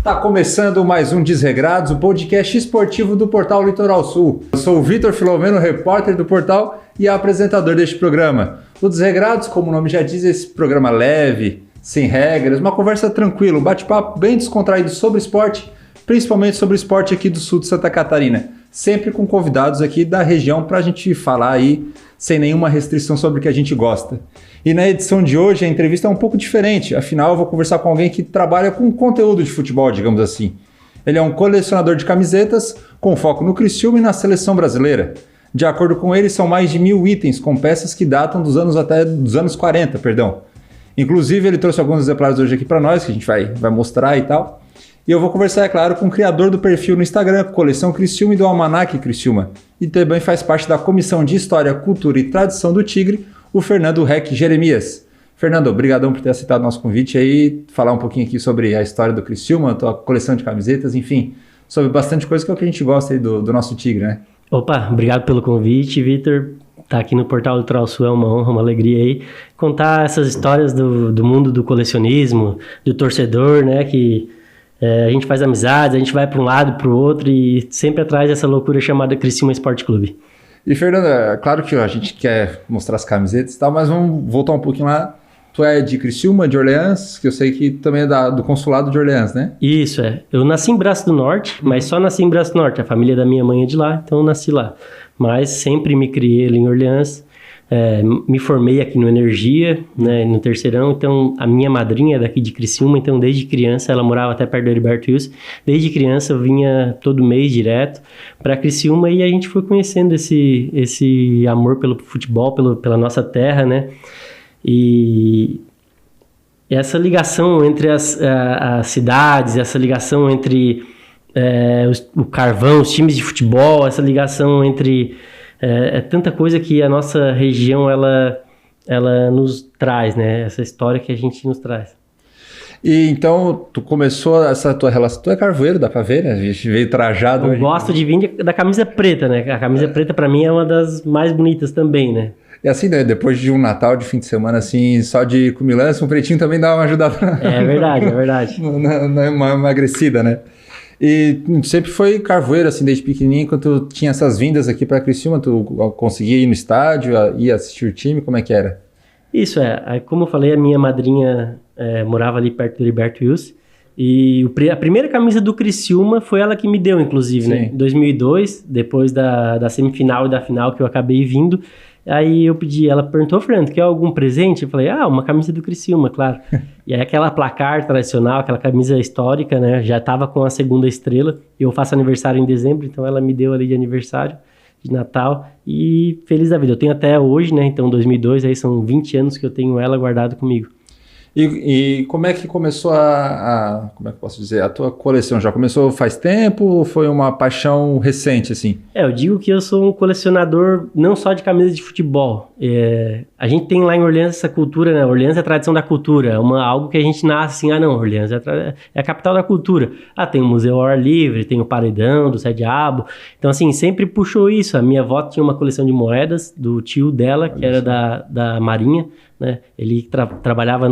Tá começando mais um Desregrados, o podcast esportivo do Portal Litoral Sul. Eu sou o Vitor Filomeno, repórter do portal e apresentador deste programa. O Desregrados, como o nome já diz, é esse programa leve, sem regras, uma conversa tranquila, um bate-papo bem descontraído sobre esporte, principalmente sobre o esporte aqui do sul de Santa Catarina. Sempre com convidados aqui da região para a gente falar aí sem nenhuma restrição sobre o que a gente gosta. E na edição de hoje a entrevista é um pouco diferente, afinal eu vou conversar com alguém que trabalha com conteúdo de futebol, digamos assim. Ele é um colecionador de camisetas com foco no Criciúma e na seleção brasileira. De acordo com ele, são mais de 1000 itens com peças que datam dos anos 40, perdão. Inclusive ele trouxe alguns exemplares hoje aqui para nós, que a gente vai mostrar e tal. E eu vou conversar, é claro, com o criador do perfil no Instagram, Coleção Criciúma e do Almanac Criciúma. E também faz parte da Comissão de História, Cultura e Tradição do Tigre, o Fernando Reck Jeremias. Fernando, obrigadão por ter aceitado o nosso convite aí, falar um pouquinho aqui sobre a história do Criciúma, a tua coleção de camisetas, enfim, sobre bastante coisa que é o que a gente gosta aí do nosso Tigre, né? Opa, obrigado pelo convite, Vitor. Tá aqui no Portal Litoral Sul é uma honra, uma alegria aí, contar essas histórias do mundo do colecionismo, do torcedor, né, que a gente faz amizades, a gente vai para um lado, para o outro e sempre atrás dessa loucura chamada Criciúma Esporte Clube. E, Fernando, é claro que a gente quer mostrar as camisetas e tal, mas vamos voltar um pouquinho lá. Tu é de Criciúma, de Orleans, que eu sei que também é do consulado de Orleans, né? Isso, é. Eu nasci em Braço do Norte, mas só nasci em Braço do Norte. A família da minha mãe é de lá, então eu nasci lá. Mas sempre me criei ali em Orleans. Me formei aqui no Energia, né, no terceirão, então a minha madrinha é daqui de Criciúma, então desde criança, ela morava até perto do Heriberto Wilson, desde criança eu vinha todo mês direto para Criciúma e a gente foi conhecendo esse amor pelo futebol, pela nossa terra, né, e essa ligação entre as cidades, essa ligação entre o carvão, os times de futebol, essa ligação entre... É tanta coisa que a nossa região, ela nos traz, né? Essa história que a gente nos traz. E então, tu começou essa tua relação... Tu é carvoeiro, dá pra ver, né? A gente veio trajado. Eu gosto de vir da camisa preta, né? A camisa preta, pra mim, é uma das mais bonitas também, né? E assim, né? Depois de um Natal, de fim de semana, assim, só de comilança, um pretinho também dá uma ajudada. É verdade, é verdade. Não é uma emagrecida, né? E sempre foi carvoeiro, assim, desde pequenininho, quando tu tinha essas vindas aqui para Criciúma, tu conseguia ir no estádio, ir assistir o time, como é que era? Isso, aí, como eu falei, a minha madrinha morava ali perto do Heriberto Wilson, e a primeira camisa do Criciúma foi ela que me deu, inclusive, né? Em 2002, depois da semifinal e da final que eu acabei vindo, aí eu pedi, ela perguntou, Fernando, quer algum presente? Eu falei, uma camisa do Criciúma, claro. E aí aquela placar tradicional, aquela camisa histórica, né, já tava com a segunda estrela, eu faço aniversário em dezembro, então ela me deu ali de aniversário, de Natal, e feliz da vida. Eu tenho até hoje, né, então 2002, aí são 20 anos que eu tenho ela guardada comigo. E como é que começou como é que eu posso dizer, a tua coleção? Já começou faz tempo ou foi uma paixão recente, assim? Eu digo que eu sou um colecionador não só de camisas de futebol. A gente tem lá em Orleans essa cultura, né? Orleans é a tradição da cultura, algo que a gente nasce assim, não, Orleans é a capital da cultura. Tem o Museu ao Ar Livre, tem o Paredão, do Sé Diabo. Então, assim, sempre puxou isso. A minha avó tinha uma coleção de moedas do tio dela, que era da Marinha, né? Ele trabalhava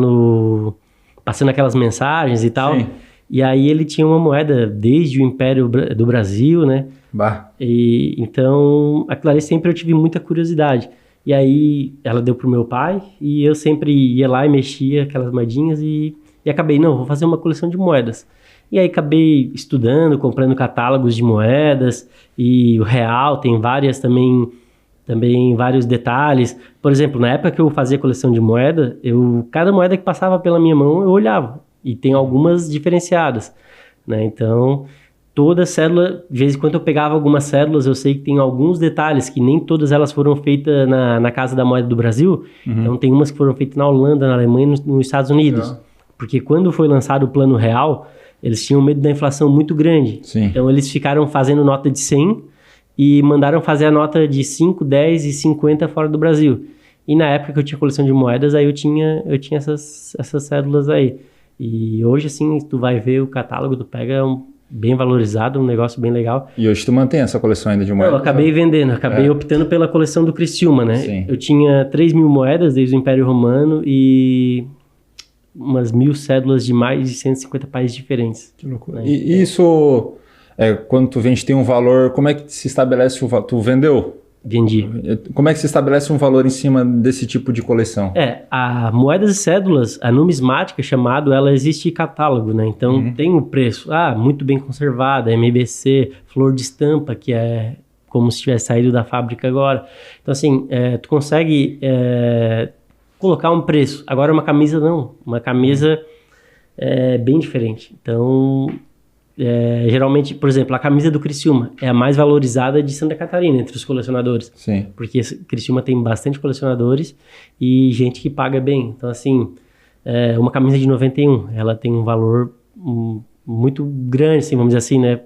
passando aquelas mensagens e tal. Sim. E aí ele tinha uma moeda desde o Império do Brasil, né? Bah. E então aquilo ali sempre eu tive muita curiosidade. E aí ela deu pro meu pai e eu sempre ia lá e mexia aquelas moedinhas e acabei, vou fazer uma coleção de moedas. E aí acabei estudando, comprando catálogos de moedas e o real tem várias também vários detalhes. Por exemplo, na época que eu fazia coleção de moeda, cada moeda que passava pela minha mão eu olhava. E tem algumas diferenciadas, né? Então, toda cédula, de vez em quando eu pegava algumas cédulas, eu sei que tem alguns detalhes, que nem todas elas foram feitas na Casa da Moeda do Brasil. Uhum. Então, tem umas que foram feitas na Holanda, na Alemanha e nos Estados Unidos. Uhum. Porque quando foi lançado o Plano Real, eles tinham medo da inflação muito grande. Sim. Então, eles ficaram fazendo nota de 100 e mandaram fazer a nota de 5, 10 e 50 fora do Brasil. E na época que eu tinha coleção de moedas, aí eu tinha essas cédulas aí. E hoje, assim, tu vai ver o catálogo, tu pega bem valorizado, um negócio bem legal. E hoje tu mantém essa coleção ainda de moedas? Não, eu acabei vendendo, optando pela coleção do Criciúma, né? Sim. Eu tinha 3.000 moedas desde o Império Romano e umas 1.000 cédulas de mais de 150 países diferentes. Que loucura. Né? E isso, quando tu vende, tem um valor, como é que se estabelece o valor? Tu vendeu? Vendi. Como é que se estabelece um valor em cima desse tipo de coleção? A moedas e cédulas, a numismática ela existe em catálogo, né? Então tem o preço, muito bem conservada, MBC, flor de estampa, que é como se tivesse saído da fábrica agora. Então assim, tu consegue colocar um preço. Agora uma camisa não, uma camisa é bem diferente. Então... geralmente, por exemplo, a camisa do Criciúma é a mais valorizada de Santa Catarina entre os colecionadores. Sim. Porque Criciúma tem bastante colecionadores e gente que paga bem. Então, assim, uma camisa de 91, ela tem um valor muito grande, assim, vamos dizer assim, né?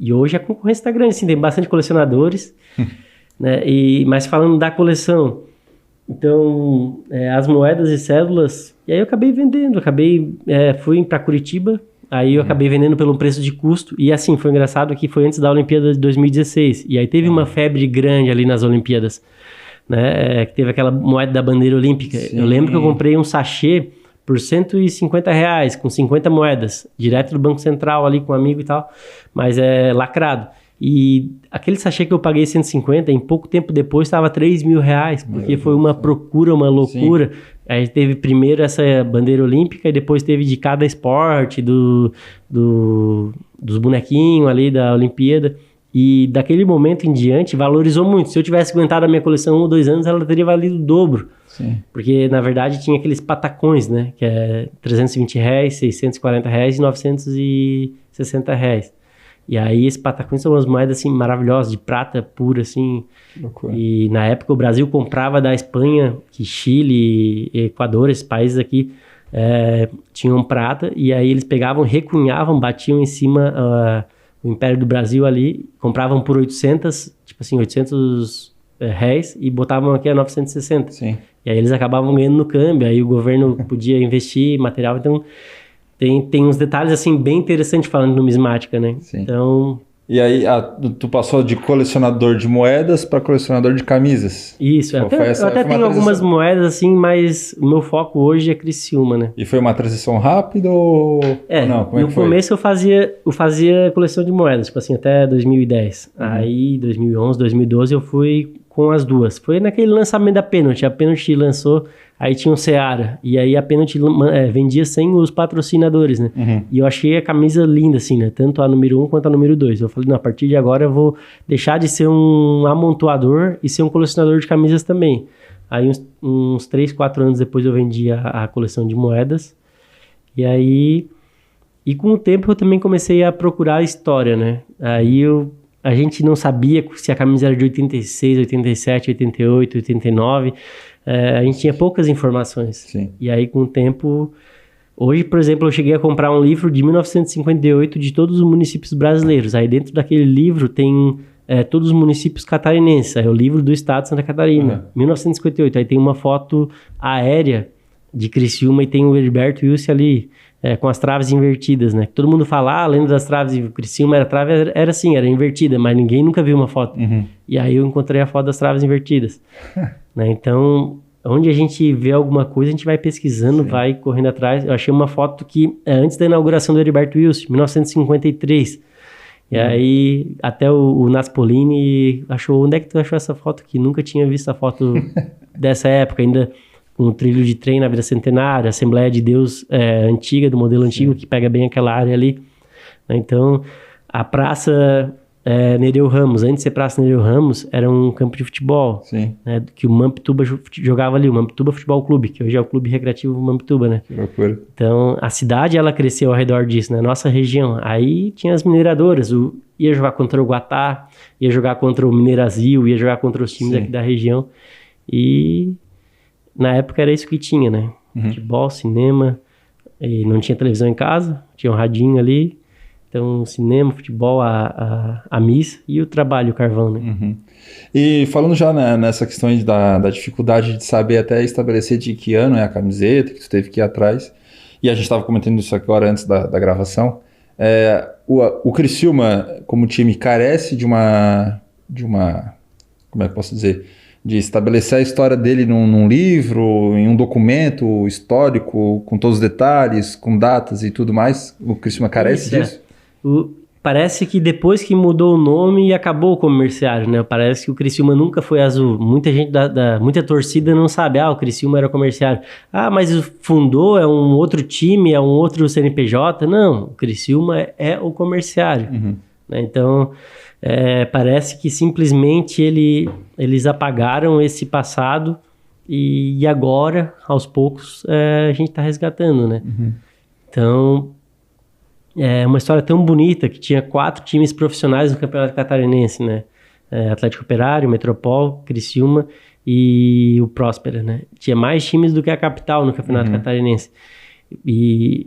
E hoje a concorrência está grande, assim, tem bastante colecionadores. Né? Mas falando da coleção, então, as moedas e cédulas, e aí eu acabei vendendo, fui para Curitiba. Aí eu acabei vendendo pelo preço de custo. E assim, foi engraçado que foi antes da Olimpíada de 2016. E aí teve uma febre grande ali nas Olimpíadas. Né? Que teve aquela moeda da bandeira olímpica. Sim. Eu lembro que eu comprei um sachê por R$150, com 50 moedas. Direto do Banco Central ali com um amigo e tal. Mas é lacrado. E aquele sachê que eu paguei 150, em pouco tempo depois estava R$3.000. Porque foi uma procura, uma loucura. Sim. Aí teve primeiro essa bandeira olímpica e depois teve de cada esporte, dos bonequinhos ali da Olimpíada. E daquele momento em diante valorizou muito. Se eu tivesse aguentado a minha coleção 1 ou 2 anos, ela teria valido o dobro. Sim. Porque na verdade tinha aqueles patacões, né? Que é R$320, R$640 e R$960. E aí esses patacões são umas moedas assim maravilhosas, de prata pura, assim. Loucura. E na época o Brasil comprava da Espanha, que Chile, Equador, esses países aqui tinham prata. E aí eles pegavam, recunhavam, batiam em cima o Império do Brasil ali, compravam por 800, tipo assim, 800 réis e botavam aqui a 960. Sim. E aí eles acabavam ganhando no câmbio, aí o governo podia investir em material, então... Tem uns detalhes, assim, bem interessantes falando de numismática, né? Sim. Então... E aí, tu passou de colecionador de moedas para colecionador de camisas. Isso, eu até tenho algumas moedas, assim, mas o meu foco hoje é Criciúma, né? E foi uma transição rápida ou não? Como no começo eu fazia coleção de moedas, tipo assim, até 2010. Aí, 2011, 2012, eu fui com as duas. Foi naquele lançamento da Pênalti. A Pênalti lançou... Aí tinha o Seara, e aí a Pênalti vendia sem os patrocinadores, né? E eu achei a camisa linda, assim, né? Tanto a número 1 quanto a número 2. Eu falei, não, a partir de agora eu vou deixar de ser um amontoador e ser um colecionador de camisas também. Aí uns 3, 4 anos depois eu vendi a coleção de moedas. E aí... E com o tempo eu também comecei a procurar a história, né? Aí a gente não sabia se a camisa era de 86, 87, 88, 89... a gente tinha poucas informações. Sim. E aí, com o tempo... Hoje, por exemplo, eu cheguei a comprar um livro de 1958 de todos os municípios brasileiros. Aí, dentro daquele livro, tem todos os municípios catarinenses. Aí, é o livro do estado de Santa Catarina, 1958. Aí, tem uma foto aérea de Criciúma e tem o Heriberto Wilson ali, com as traves invertidas, né? Todo mundo fala, lembra das traves de Criciúma, a trave era assim, era invertida, mas ninguém nunca viu uma foto. E aí, eu encontrei a foto das traves invertidas. Né? Então, onde a gente vê alguma coisa, a gente vai pesquisando, Sim. vai correndo atrás. Eu achei uma foto que é antes da inauguração do Heriberto Wilson, 1953. E aí, até o Naspolini achou, onde é que tu achou essa foto aqui? Nunca tinha visto a foto dessa época, ainda com o trilho de trem na Vila Centenária, Assembleia de Deus antiga, do modelo antigo, que pega bem aquela área ali. Então, a praça... Nereu Ramos, antes de ser Praça Nereu Ramos, era um campo de futebol, né, que o Mampituba jogava ali, o Mampituba Futebol Clube, que hoje é o Clube Recreativo Mampituba, né? Que loucura. Então, a cidade, ela cresceu ao redor disso, né? Nossa região. Aí tinha as mineradoras, ia jogar contra o Guatá, ia jogar contra o Mineirazil, ia jogar contra os times aqui da região. E na época era isso que tinha, né? Futebol, cinema, e não tinha televisão em casa, tinha um radinho ali. Então, cinema, futebol, a missa e o trabalho, o carvão, né? E falando já nessa questão aí da dificuldade de saber até estabelecer de que ano é a camiseta, que tu teve que ir atrás, e a gente estava comentando isso agora antes da gravação, o Criciúma, como time, carece de uma, como é que eu posso dizer, de estabelecer a história dele num livro, em um documento histórico, com todos os detalhes, com datas e tudo mais? O Criciúma carece disso? Parece que depois que mudou o nome, acabou o comerciário, né? Parece que o Criciúma nunca foi azul. Muita gente, muita torcida não sabe, o Criciúma era comerciário. Mas fundou, é um outro time, é um outro CNPJ. Não, o Criciúma é o comerciário. Uhum. Né? Então, parece que simplesmente eles apagaram esse passado e agora, aos poucos, a gente está resgatando, né? Uhum. Então, é uma história tão bonita que tinha 4 times profissionais no Campeonato Catarinense, né? Atlético Operário, Metropol, Criciúma e o Próspera, né? Tinha mais times do que a capital no Campeonato Catarinense. E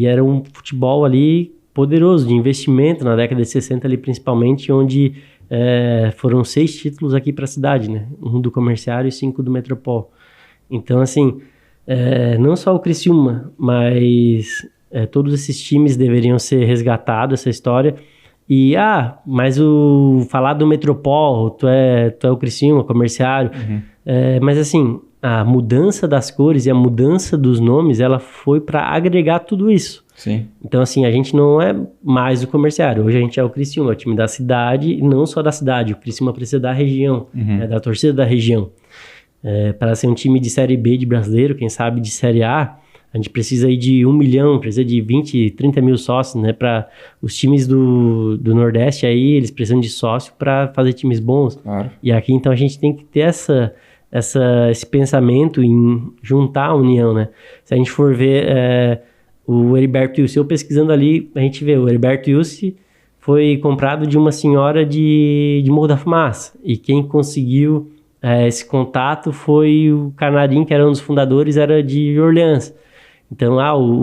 era um futebol ali poderoso, de investimento na década de 60 ali principalmente, onde foram 6 títulos aqui para a cidade, né? 1 do Comerciário e 5 do Metropol. Então, assim, não só o Criciúma, mas todos esses times deveriam ser resgatados, essa história. E, mas falar do Metropol, tu é o Criciúma, Comerciário. Uhum. Mas, assim, a mudança das cores e a mudança dos nomes, ela foi para agregar tudo isso. Sim. Então, assim, a gente não é mais o Comerciário. Hoje a gente é o Criciúma, o time da cidade, e não só da cidade. O Criciúma precisa da região, da torcida da região. Para ser um time de Série B de brasileiro, quem sabe de Série A, a gente precisa aí de 1 milhão, precisa de 20, 30 mil sócios, né? Para os times do Nordeste aí, eles precisam de sócio para fazer times bons. Claro. E aqui, então, a gente tem que ter esse pensamento em juntar a união, né? Se a gente for ver o Heriberto Ilse, eu pesquisando ali, a gente vê o Heriberto Ilse foi comprado de uma senhora de Morro da Fumaça. E quem conseguiu esse contato foi o Canarim, que era um dos fundadores, era de Orleans. Então,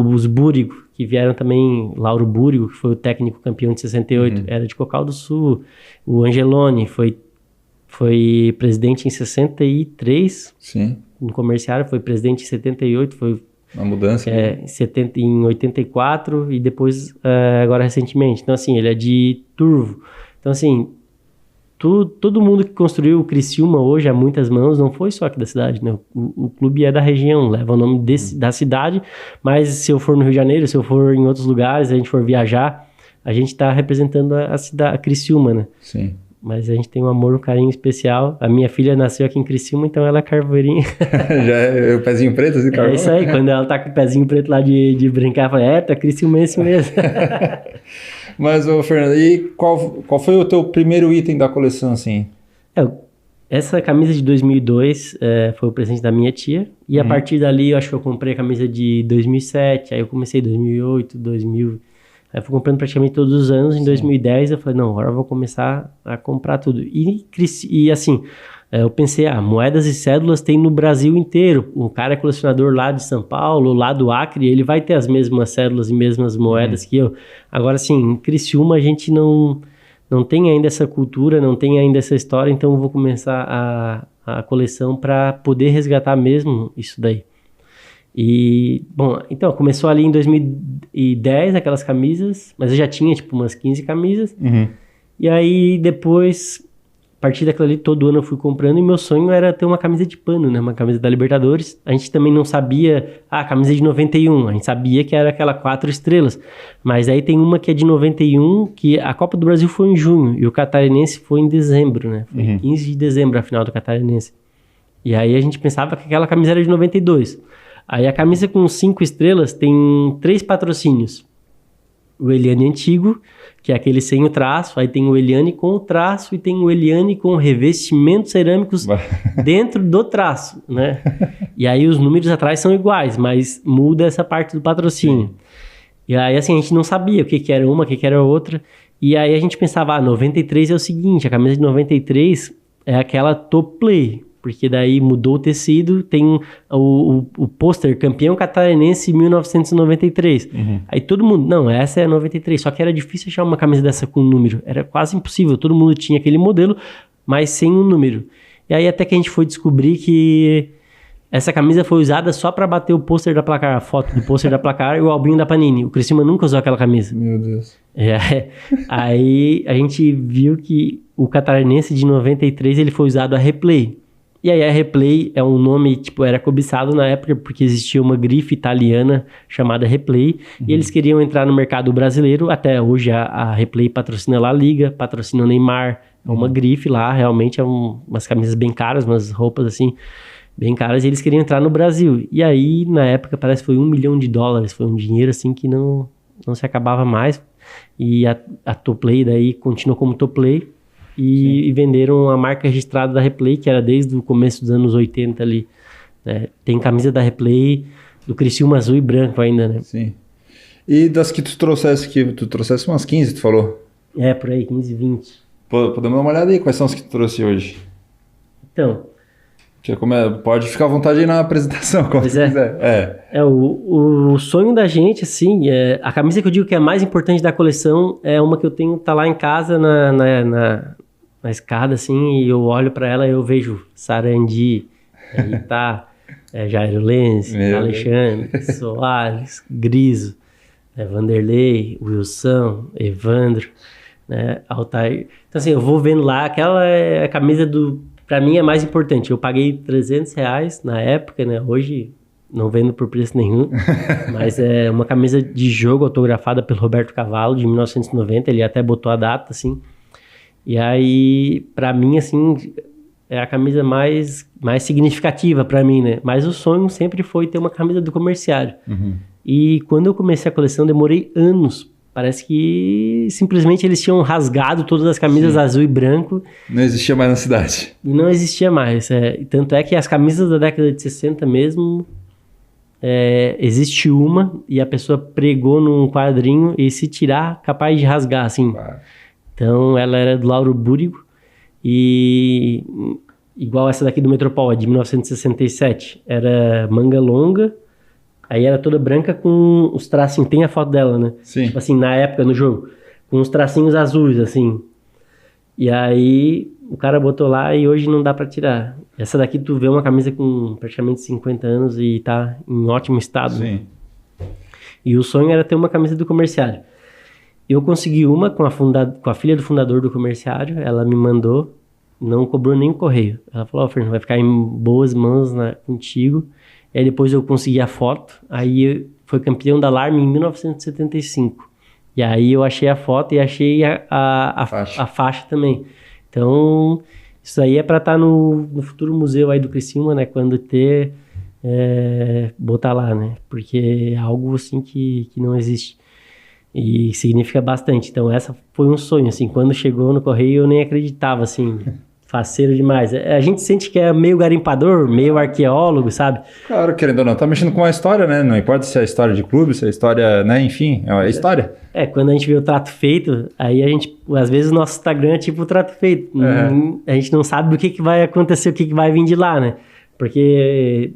os Búrigo, que vieram também, Lauro Búrigo, que foi o técnico campeão de 68, era de Cocal do Sul. O Angeloni foi presidente em 63, Sim. no Comerciário, foi presidente em 78, foi uma mudança. Em 84 e depois, agora recentemente. Então, assim, ele é de Turvo. Então, assim, todo mundo que construiu o Criciúma hoje, a muitas mãos, não foi só aqui da cidade, né? O clube é da região, leva o nome da cidade, mas se eu for no Rio de Janeiro, se eu for em outros lugares, a gente for viajar, a gente está representando a cidade, a Criciúma, né? Sim. Mas a gente tem um amor, um carinho especial. A minha filha nasceu aqui em Criciúma, então ela é carvoeirinha. Já é o pezinho preto, assim, carvão? É isso aí, quando ela tá com o pezinho preto lá de brincar, eu falo, tá criciumense mesmo. Mas, Fernando, e qual foi o teu primeiro item da coleção, assim? Essa camisa de 2002 foi o presente da minha tia. E a partir dali, eu acho que eu comprei a camisa de 2007. Aí eu comecei em 2008, 2000. Aí eu fui comprando praticamente todos os anos. Em 2010, eu falei, não, agora eu vou começar a comprar tudo. E assim, eu pensei, moedas e cédulas tem no Brasil inteiro. O cara é colecionador lá de São Paulo, lá do Acre, ele vai ter as mesmas cédulas e mesmas moedas que eu. Agora, assim, em Criciúma a gente não tem ainda essa cultura, não tem ainda essa história, então eu vou começar a coleção para poder resgatar mesmo isso daí. E, bom, então, começou ali em 2010 aquelas camisas, mas eu já tinha, tipo, umas 15 camisas. E aí, depois, a partir daquilo ali, todo ano eu fui comprando, e meu sonho era ter uma camisa de pano, né? Uma camisa da Libertadores. A gente também não sabia, camisa de 91, a gente sabia que era aquela 4 estrelas. Mas aí tem uma que é de 91, que a Copa do Brasil foi em junho, e o Catarinense foi em dezembro, né? Foi em 15 de dezembro a final do Catarinense. E aí a gente pensava que aquela camisa era de 92. Aí a camisa com 5 estrelas tem 3 patrocínios. O Eliane antigo, que é aquele sem o traço. Aí tem o Eliane com o traço e tem o Eliane com revestimentos cerâmicos dentro do traço, né? E aí os números atrás são iguais, mas muda essa parte do patrocínio. Sim. E aí assim, a gente não sabia o que era uma, o que era outra. E aí a gente pensava, 93 é o seguinte, a camisa de 93 é aquela top play. Porque daí mudou o tecido, tem o pôster campeão catarinense 1993. Aí todo mundo, não, essa é 93. Só que era difícil achar uma camisa dessa com número. Era quase impossível, todo mundo tinha aquele modelo, mas sem um número. E aí até que a gente foi descobrir que essa camisa foi usada só para bater o pôster da Placar, a foto do pôster da Placar e o albinho da Panini. O Criciúma nunca usou aquela camisa. Meu Deus. Aí a gente viu que o catarinense de 93 ele foi usado a replay. E aí a Replay é um nome, tipo, era cobiçado na época porque existia uma grife italiana chamada Replay e eles queriam entrar no mercado brasileiro. Até hoje a Replay patrocina La Liga, patrocina o Neymar. É uma grife lá, realmente umas camisas bem caras, umas roupas assim, bem caras. E eles queriam entrar no Brasil. E aí, na época, parece que foi $1 milhão. Foi um dinheiro assim que não se acabava mais. E a Toplay daí continuou como Toplay. E venderam a marca registrada da Replay, que era desde o começo dos anos 80 ali. Né? Tem camisa da Replay, do Criciúma azul e branco ainda, né? Sim. E das que tu trouxesse umas 15, tu falou? É, por aí, 15, 20. Podemos dar uma olhada aí, quais são as que tu trouxe hoje? Então... Pode ficar à vontade aí na apresentação, como você quiser. O sonho da gente, assim, a camisa que eu digo que é a mais importante da coleção é uma que eu tenho, tá lá em casa na escada, assim, e eu olho pra ela e eu vejo Sarandi, aí tá Jairo Lenz, Alexandre, Soares, Griso, Vanderlei, Wilson, Evandro, né, Altair. Então, assim, eu vou vendo lá, aquela é a camisa pra mim é mais importante. Eu paguei R$300 na época, né, hoje não vendo por preço nenhum, mas é uma camisa de jogo autografada pelo Roberto Cavallo, de 1990, ele até botou a data, assim. E aí, pra mim, assim, é a camisa mais significativa pra mim, né? Mas o sonho sempre foi ter uma camisa do Comerciário. E quando eu comecei a coleção, demorei anos. Parece que simplesmente eles tinham rasgado todas as camisas azul e branco. Não existia mais na cidade. E não existia mais. Tanto é que as camisas da década de 60 mesmo, existe uma e a pessoa pregou num quadrinho e se tirar, capaz de rasgar, assim. Claro. Então, ela era do Lauro Búrigo e igual essa daqui do Metropol, de 1967. Era manga longa, aí era toda branca com os tracinhos, tem a foto dela, né? Sim. Tipo assim, na época, no jogo, com os tracinhos azuis, assim. E aí, o cara botou lá e hoje não dá pra tirar. Essa daqui tu vê uma camisa com praticamente 50 anos e tá em ótimo estado. Sim. E o sonho era ter uma camisa do Comerciário. Eu consegui uma com a filha do fundador do Comerciário, ela me mandou, não cobrou nem o correio. Ela falou, Fernando, vai ficar em boas mãos contigo. E aí depois eu consegui a foto, aí foi campeão da Alarme em 1975. E aí eu achei a foto e achei a faixa também. Então, isso aí é para estar no futuro museu aí do Criciúma, né? Quando ter, botar lá, né? Porque é algo assim que não existe. E significa bastante. Então, essa foi um sonho, assim. Quando chegou no correio, eu nem acreditava, assim. Faceiro demais. A gente sente que é meio garimpador, meio arqueólogo, sabe? Claro, querendo ou não, tá mexendo com a história, né? Não importa se é a história de clube, se é a história, né? Enfim, é a história. Quando a gente vê o trato feito, aí a gente, às vezes o nosso Instagram é tipo o trato feito. A gente não sabe o que vai acontecer, o que vai vir de lá, né? Porque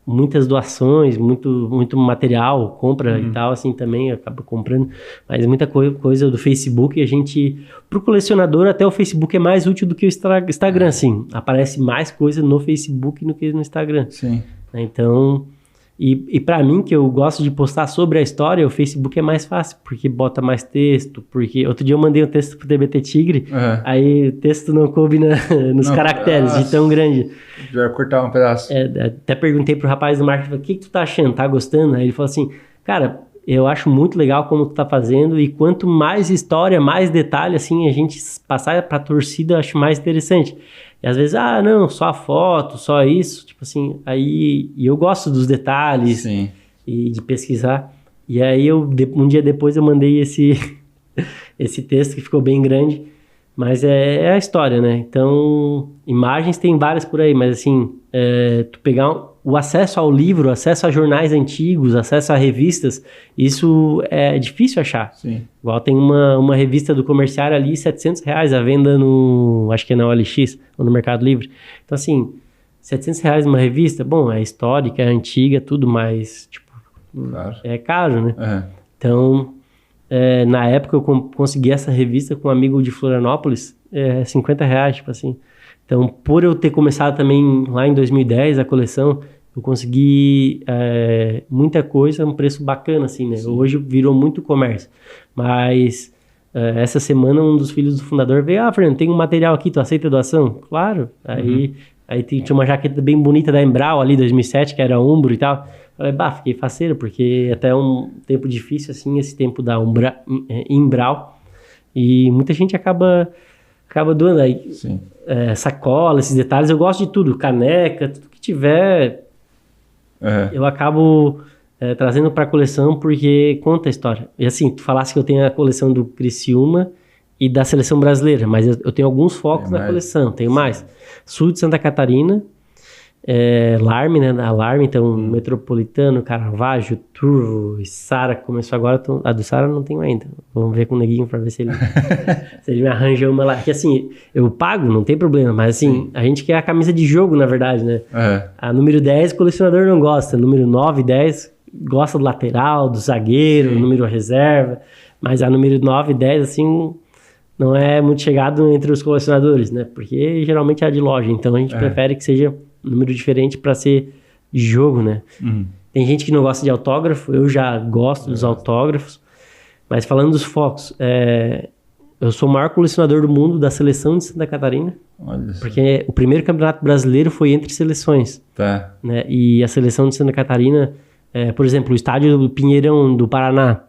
muitas doações, muito material, compra e tal, assim, também acaba comprando, mas muita coisa do Facebook, pro colecionador até o Facebook é mais útil do que o Instagram, assim, aparece mais coisa no Facebook do que no Instagram. Sim. Então, e pra mim, que eu gosto de postar sobre a história, o Facebook é mais fácil, porque bota mais texto, porque outro dia eu mandei um texto pro TBT Tigre, aí o texto não coube nos caracteres, de tão grande. Já ia cortar um pedaço. Até perguntei pro rapaz do marketing, o que tu tá achando, tá gostando? Aí ele falou assim, cara, eu acho muito legal como tu tá fazendo e quanto mais história, mais detalhe, assim, a gente passar pra torcida, eu acho mais interessante. E às vezes, não, só a foto, só isso, tipo assim, aí... E eu gosto dos detalhes. Sim. E de pesquisar. E aí, um dia depois, eu mandei esse texto que ficou bem grande. Mas é a história, né? Então, imagens tem várias por aí, mas assim, tu pegar o acesso ao livro, acesso a jornais antigos, acesso a revistas, isso é difícil achar. Sim. Igual tem uma revista do Comerciário ali, R$700 à venda acho que é na OLX, ou no Mercado Livre. Então assim, R$700 uma revista, bom, é histórica, é antiga, tudo, mas tipo, claro, é caro, né? Uhum. Então, na época eu consegui essa revista com um amigo de Florianópolis, R$50, tipo assim. Então, por eu ter começado também lá em 2010 a coleção, eu consegui muita coisa a um preço bacana, assim, né? Sim. Hoje virou muito comércio. Mas essa semana um dos filhos do fundador veio, Fernando, tem um material aqui, tu aceita doação? Claro. Aí Aí tinha uma jaqueta bem bonita da Embral ali, 2007, que era Umbro e tal. Falei, fiquei faceiro, porque até um tempo difícil, assim, esse tempo da Embral. E muita gente acaba doando aí. Sacola, esses detalhes, eu gosto de tudo. Caneca, tudo que tiver, eu acabo trazendo para a coleção, porque conta a história. E assim, tu falasse que eu tenho a coleção do Criciúma e da Seleção Brasileira, mas eu tenho alguns focos na coleção, tenho mais. Sul de Santa Catarina, Larme, né? A Larme, então Metropolitano, Caravaggio, Turvo, Sara, começou agora, a do Sara não tenho ainda. Vamos ver com o Neguinho pra ver se ele me arranja uma lá. Que assim, eu pago, não tem problema, mas assim, a gente quer a camisa de jogo, na verdade, né? A número 10, o colecionador não gosta, número 9 e 10, gosta do lateral, do zagueiro, número reserva, mas a número 9 e 10, assim, não é muito chegado entre os colecionadores, né? Porque geralmente é de loja, então a gente prefere que seja um número diferente para ser de jogo, né? Tem gente que não gosta de autógrafo, eu já gosto dos autógrafos, mas falando dos focos, eu sou o maior colecionador do mundo da seleção de Santa Catarina, porque o primeiro campeonato brasileiro foi entre seleções, né? E a seleção de Santa Catarina, por exemplo, o estádio do Pinheirão do Paraná,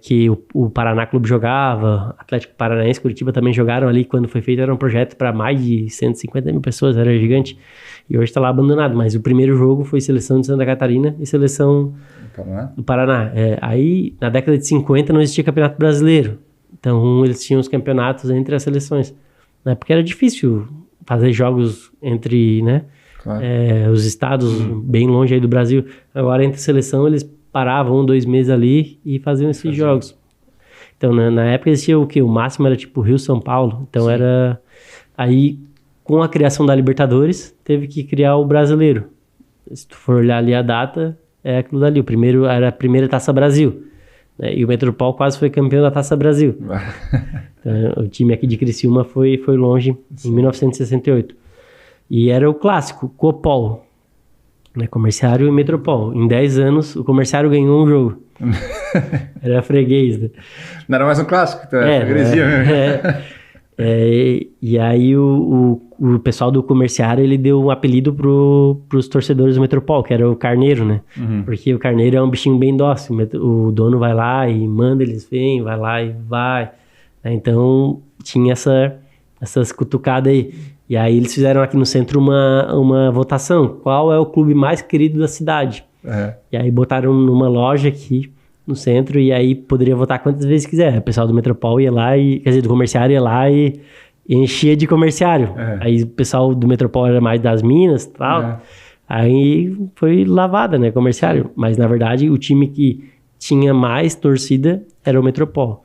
que o Paraná Clube jogava, Atlético Paranaense, Curitiba também jogaram ali, quando foi feito era um projeto para mais de 150 mil pessoas, era gigante, e hoje está lá abandonado, mas o primeiro jogo foi seleção de Santa Catarina e seleção do Paraná. Aí, na década de 50 não existia campeonato brasileiro, então eles tinham os campeonatos entre as seleções, né? Porque era difícil fazer jogos entre, né, os estados bem longe aí do Brasil. Agora, entre seleção, eles paravam 2 meses ali e faziam esses jogos. Então, na época existia o quê? O máximo era tipo Rio-São Paulo. Então, era... Aí, com a criação da Libertadores, teve que criar o brasileiro. Se tu for olhar ali a data, é aquilo dali. O primeiro era a primeira Taça Brasil, né? E o Metropol quase foi campeão da Taça Brasil. Então, o time aqui de Criciúma foi longe em 1968. E era o clássico, Copol, né? Comerciário e Metropol. Em 10 anos, o Comerciário ganhou um jogo. Era freguês, né? Não era mais um clássico, então era freguesia mesmo. E aí o pessoal do Comerciário, ele deu um apelido pros torcedores do Metropol, que era o Carneiro, né? Porque o Carneiro é um bichinho bem dócil. O dono vai lá e manda, eles vêm, vai lá e vai. Então, tinha essas cutucadas aí. E aí eles fizeram aqui no centro uma votação. Qual é o clube mais querido da cidade? E aí botaram numa loja aqui no centro, e aí poderia votar quantas vezes quiser. O pessoal do Metropol ia lá, do Comerciário ia lá e enchia de Comerciário. Aí o pessoal do Metropol era mais das Minas e tal. Aí foi lavada, né, Comerciário. Mas na verdade o time que tinha mais torcida era o Metropol,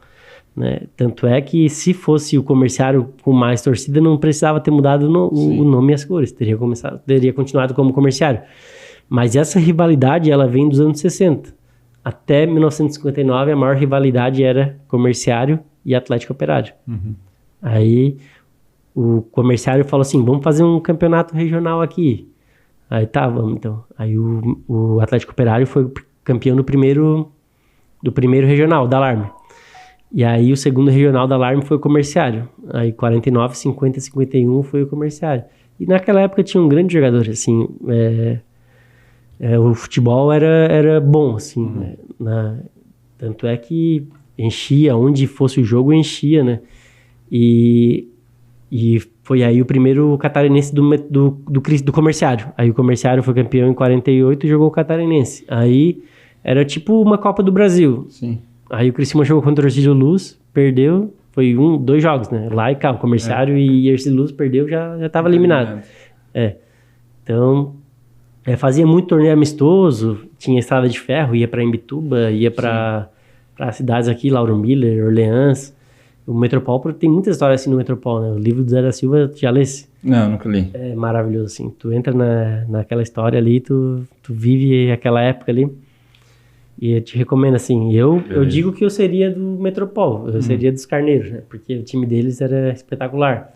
né? Tanto é que se fosse o Comerciário com mais torcida, não precisava ter mudado o nome e as cores. Teria continuado como Comerciário. Mas essa rivalidade, ela vem dos anos 60. Até 1959, a maior rivalidade era Comerciário e Atlético Operário. Aí o Comerciário falou assim, vamos fazer um campeonato regional aqui. Aí tá, vamos então. Aí o Atlético Operário foi campeão do primeiro regional, da Alarme. E aí o segundo regional da Alarme foi o Comerciário. Aí 49, 50, 51 foi o Comerciário. E naquela época tinha um grande jogador, assim... o futebol era bom, assim, né? Tanto é que enchia, onde fosse o jogo, enchia, né? E foi aí o primeiro catarinense do Comerciário. Aí o Comerciário foi campeão em 48 e jogou o catarinense. Aí era tipo uma Copa do Brasil. Sim. Aí o Criciúma jogou contra o Ercílio Luz, perdeu, foi 2 jogos, né? Lá e cá, o Comerciário e Ercílio Luz perdeu, já estava eliminado. Então... fazia muito torneio amistoso, tinha estrada de ferro, ia para Imbituba, ia para cidades aqui, Lauro Miller, Orleans. O Metropol, tem muita história assim no Metropol, né? O livro do Zé da Silva, tu já lesse? Não, nunca li. É maravilhoso, assim. Tu entra naquela história ali, tu vive aquela época ali. E eu te recomendo, assim, eu digo que eu seria do Metropol, eu seria dos Carneiros, né? Porque o time deles era espetacular.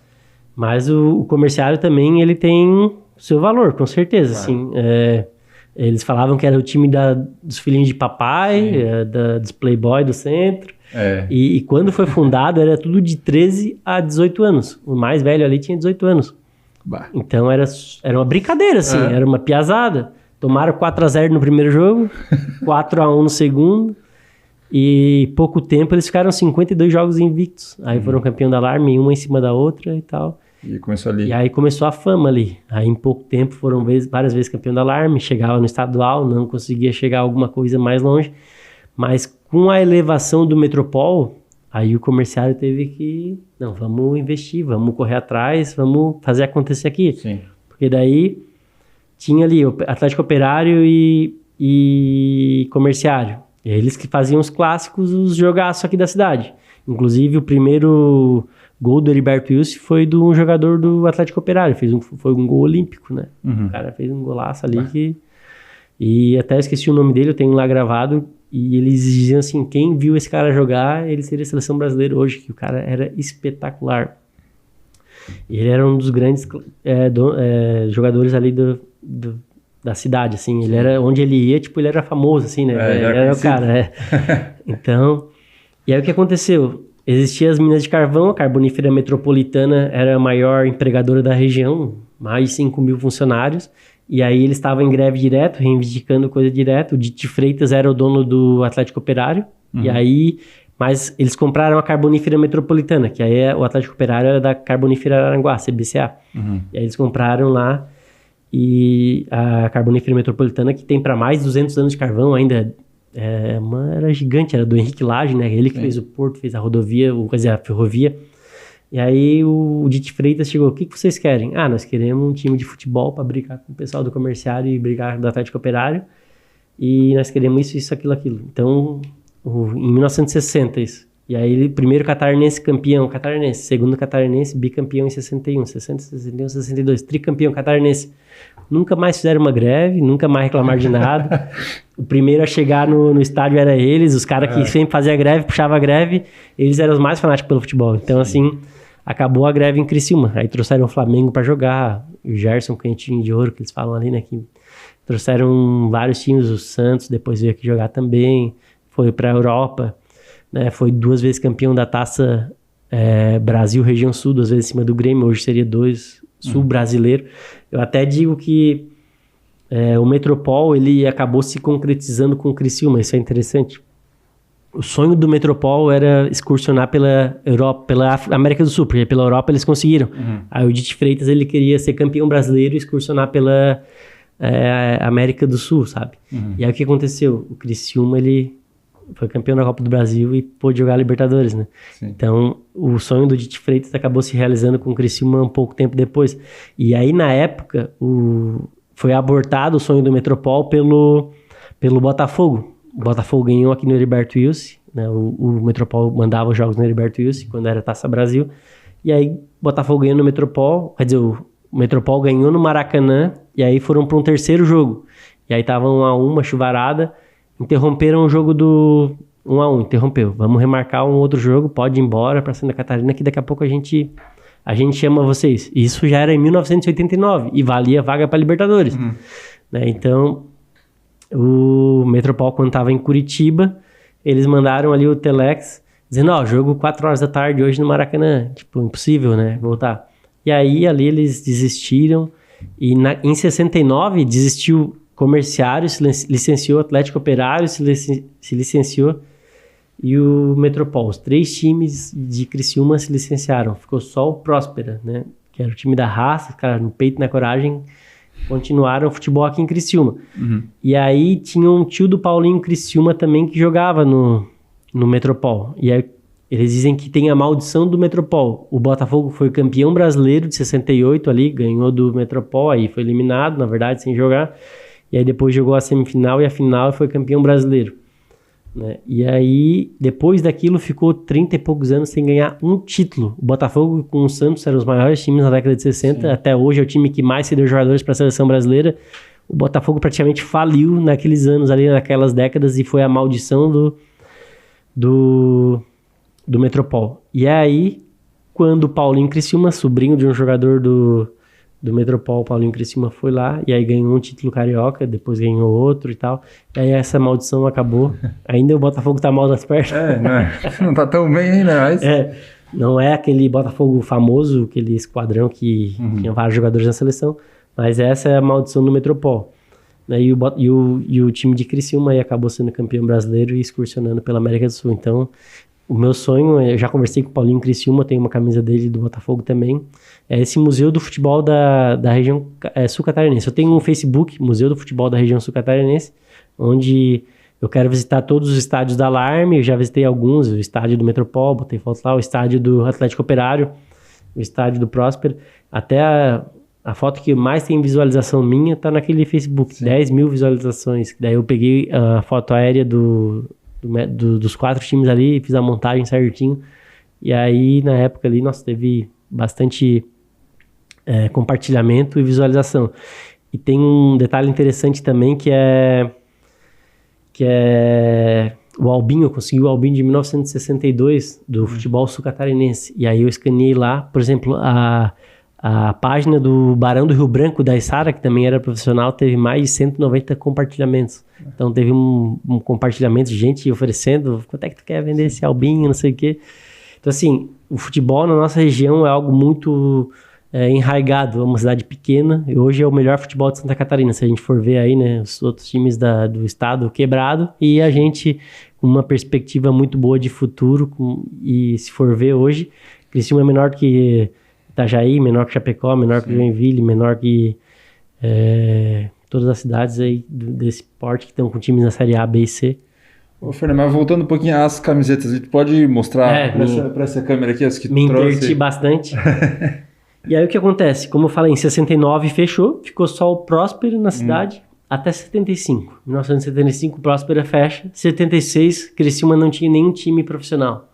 Mas o Comerciário também, ele tem... seu valor, com certeza, assim. Eles falavam que era o time dos filhinhos de papai, dos playboy do centro. E quando foi fundado, era tudo de 13 a 18 anos. O mais velho ali tinha 18 anos. Bah. Então era uma brincadeira, assim, era uma piazada. Tomaram 4-0 no primeiro jogo, 4-1 no segundo, e pouco tempo eles ficaram 52 jogos invictos. Aí foram campeão da Alarme, uma em cima da outra e tal. E começou ali. E aí começou a fama ali. Aí em pouco tempo foram várias vezes campeão da Alarme, chegava no estadual, não conseguia chegar a alguma coisa mais longe. Mas com a elevação do Metropol, aí o Comerciário teve que... Não, vamos investir, vamos correr atrás, vamos fazer acontecer aqui. Sim. Porque daí tinha ali o Atlético Operário e Comerciário. E eles que faziam os clássicos, os jogaços aqui da cidade. Inclusive o primeiro gol do Heriberto Wilson foi de um jogador do Atlético Operário. Foi um gol olímpico, né? O cara fez um golaço ali que... E até esqueci o nome dele, eu tenho lá gravado. E eles diziam assim, quem viu esse cara jogar, ele seria seleção brasileira hoje, que o cara era espetacular. E ele era um dos grandes jogadores ali da cidade, assim. Ele era, onde ele ia, tipo, ele era famoso, assim, né? Ele era o cara, Então, e aí o que aconteceu? Existiam as minas de carvão, a Carbonífera Metropolitana era a maior empregadora da região, mais de 5 mil funcionários. E aí eles estavam em greve direto, reivindicando coisa direto. O Dite Freitas era o dono do Atlético Operário. E aí, mas eles compraram a Carbonífera Metropolitana, que aí o Atlético Operário era da Carbonífera Aranguá, CBCA. E aí eles compraram lá e a Carbonífera Metropolitana, que tem para mais de 200 anos de carvão ainda, era gigante, era do Henrique Lage, né? Ele que fez o porto, fez a rodovia, a ferrovia. E aí o Dite Freitas chegou, o que vocês querem? Ah, nós queremos um time de futebol para brigar com o pessoal do Comerciário e brigar do Atlético Operário. E nós queremos isso, aquilo. Então, em 1960 isso. E aí, primeiro catarinense campeão, catarinense. Segundo catarinense, bicampeão em 61. 60, 61, 62. Tricampeão catarinense. Nunca mais fizeram uma greve, nunca mais reclamaram de nada. O primeiro a chegar no estádio era eles. Os caras que sempre faziam greve, puxavam a greve. Eles eram os mais fanáticos pelo futebol. Então, assim... Acabou a greve em Criciúma. Aí trouxeram o Flamengo para jogar. O Gerson Cantinho de Ouro, que eles falam ali, né? Que trouxeram vários times. O Santos depois veio aqui jogar também. Foi para a Europa. Né? Foi 2 vezes campeão da Taça Brasil Região Sul. 2 vezes em cima do Grêmio. Hoje seria 2 Sul brasileiro. Eu até digo que o Metropol ele acabou se concretizando com o Criciúma. Isso é interessante. O sonho do Metropol era excursionar pela Europa, pela América do Sul, porque pela Europa eles conseguiram. Aí o Dite Freitas ele queria ser campeão brasileiro e excursionar pela América do Sul, sabe? E aí o que aconteceu? O Criciúma ele foi campeão da Copa do Brasil e pôde jogar a Libertadores, né? Sim. Então o sonho do Dite Freitas acabou se realizando com o Criciúma um pouco tempo depois. E aí na época foi abortado o sonho do Metropol pelo Botafogo. O Botafogo ganhou aqui no Heriberto Wilson, né? O Metropol mandava os jogos no Heriberto Wilson, quando era Taça Brasil. E aí, o Botafogo ganhou no Metropol, quer dizer, o Metropol ganhou no Maracanã, e aí foram para um terceiro jogo. E aí tava 1-1, uma chuvarada, interromperam o jogo do 1-1, interrompeu. Vamos remarcar um outro jogo, pode ir embora para Santa Catarina, que daqui a pouco a gente chama vocês. Isso já era em 1989, e valia vaga para Libertadores. Né? Então... O Metropol, quando estava em Curitiba, eles mandaram ali o Telex, dizendo, jogo 4 horas da tarde hoje no Maracanã. Tipo, impossível, né? Voltar. E aí, ali, eles desistiram. E em 69, desistiu Comerciário, se licenciou, Atlético Operário se licenciou, e o Metropol. Os 3 times de Criciúma se licenciaram. Ficou só o Próspera, né? Que era o time da raça, cara, no peito e na coragem... Continuaram o futebol aqui em Criciúma. E aí tinha um tio do Paulinho Criciúma também que jogava no Metropol. E aí eles dizem que tem a maldição do Metropol. O Botafogo foi campeão brasileiro de 68 ali, ganhou do Metropol, aí foi eliminado, na verdade, sem jogar. E aí depois jogou a semifinal e a final e foi campeão brasileiro. Né? E aí, depois daquilo, ficou 30 e poucos anos sem ganhar um título. O Botafogo com o Santos eram os maiores times na década de 60. Sim. Até hoje é o time que mais cedeu jogadores para a seleção brasileira. O Botafogo praticamente faliu naqueles anos ali, naquelas décadas, e foi a maldição do Metropol. E aí, quando o Paulinho Criciúma, sobrinho de um jogador do Metropol, o Paulinho Criciúma foi lá, e aí ganhou um título carioca, depois ganhou outro e tal. E aí essa maldição acabou. Ainda o Botafogo tá mal das pernas. Não tá tão bem ainda, mas... Não é aquele Botafogo famoso, aquele esquadrão que tinha vários jogadores na seleção, mas essa é a maldição do Metropol. Né? E o time de Criciúma aí acabou sendo campeão brasileiro e excursionando pela América do Sul. Então, o meu sonho, eu já conversei com o Paulinho Criciúma, tenho uma camisa dele do Botafogo também, é esse Museu do Futebol da região sul-catarinense. Eu tenho um Facebook, Museu do Futebol da região sul-catarinense, onde eu quero visitar todos os estádios da Alarme, eu já visitei alguns, o estádio do Metropol, botei foto lá, o estádio do Atlético Operário, o estádio do Próspero, até a foto que mais tem visualização minha tá naquele Facebook, 10 mil visualizações. Daí eu peguei a foto aérea dos 4 times ali, fiz a montagem certinho, e aí na época ali, nossa, teve bastante compartilhamento e visualização. E tem um detalhe interessante também que é o Albinho. Eu consegui o Albinho de 1962 do futebol sul-catarinense. E aí eu escaneei lá, por exemplo, a página do Barão do Rio Branco, da Isara, que também era profissional, teve mais de 190 compartilhamentos. Então teve um compartilhamento de gente oferecendo, quanto é que tu quer vender esse Albinho, não sei o quê. Então assim, o futebol na nossa região é algo muito enraigado, é uma cidade pequena, e hoje é o melhor futebol de Santa Catarina, se a gente for ver aí, né, os outros times do estado quebrado, e a gente com uma perspectiva muito boa de futuro, e se for ver hoje, Criciúma é menor que Itajaí, menor que Chapecó, menor que Joinville, menor que todas as cidades aí desse porte que estão com times na Série A, B e C. Ô, Fernando, mas voltando um pouquinho às camisetas, tu pode mostrar para essa câmera aqui as que tu trouxe? Me inverti bastante. E aí o que acontece? Como eu falei, em 69 fechou, ficou só o Próspero na cidade até 75. Em 1975 o Próspero fecha, 76 Criciúma não tinha nenhum time profissional.